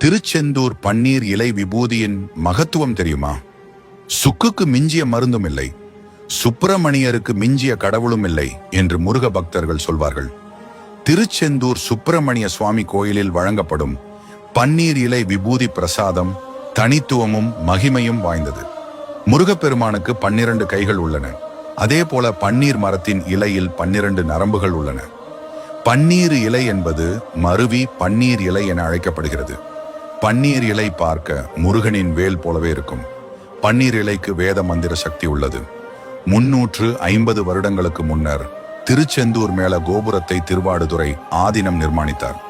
திருச்செந்தூர் பன்னீர் இலை விபூதியின் மகத்துவம் தெரியுமா? சுக்குக்கு மிஞ்சிய மருந்தும் இல்லை, சுப்பிரமணியருக்கு மிஞ்சிய கடவுளும் இல்லை என்று முருக பக்தர்கள் சொல்வார்கள். திருச்செந்தூர் சுப்பிரமணிய சுவாமி கோயிலில் வழங்கப்படும் பன்னீர் இலை விபூதி பிரசாதம் தனித்துவமும் மகிமையும் வாய்ந்தது. முருகப்பெருமானுக்கு 12 கைகள் உள்ளன. அதே போல பன்னீர் மரத்தின் இலையில் 12 நரம்புகள் உள்ளன. பன்னீர் இலை என்பது மருவி பன்னீர் இலை என அழைக்கப்படுகிறது. பன்னீர் இலை பார்க்க முருகனின் வேல் போலவே இருக்கும். பன்னீர் இலைக்கு வேத மந்திர சக்தி உள்ளது. 350 வருடங்களுக்கு முன்னர் திருச்செந்தூர் மேல கோபுரத்தை திருவாடுதுறை ஆதீனம் நிர்மாணித்தார்.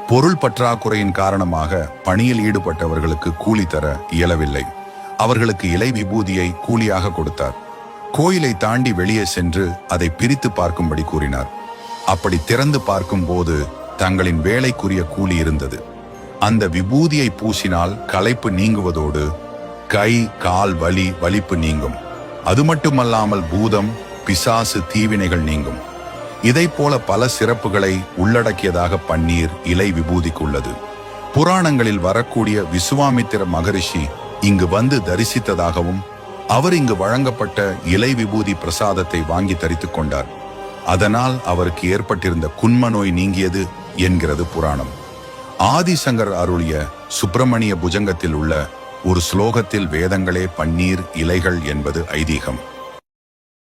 பொருள் பற்றாக்குறையின் காரணமாக பணியில் ஈடுபட்டவர்களுக்கு கூலி தர இயலவில்லை. அவர்களுக்கு இலை விபூதியை கூலியாக கொடுத்தார். கோயிலை தாண்டி வெளியே சென்று அதை பிரித்து பார்க்கும்படி கூறினார். அப்படி திறந்து பார்க்கும் போது தங்களின் வேலைக்குரிய கூலி இருந்தது. அந்த விபூதியை பூசினால் களைப்பு நீங்குவதோடு கை கால் வலிப்பு நீங்கும். அது மட்டுமல்லாமல் பூதம் பிசாசு தீவினைகள் நீங்கும். இதை போல பல சிறப்புகளை உள்ளடக்கியதாக பன்னீர் இலை விபூதிக்குள்ளது. புராணங்களில் வரக்கூடிய விசுவாமித்திர மகரிஷி இங்கு வந்து தரிசித்ததாகவும் அவர் இங்கு வழங்கப்பட்ட இலை விபூதி பிரசாதத்தை வாங்கி தரித்துக் கொண்டார். அதனால் அவருக்கு ஏற்பட்டிருந்த குன்ம நோய் நீங்கியது என்கிறது புராணம். ஆதிசங்கர் அருளிய சுப்பிரமணிய புஜங்கத்தில் உள்ள ஒரு ஸ்லோகத்தில் வேதங்களே பன்னீர் இலைகள் என்பது ஐதீகம்.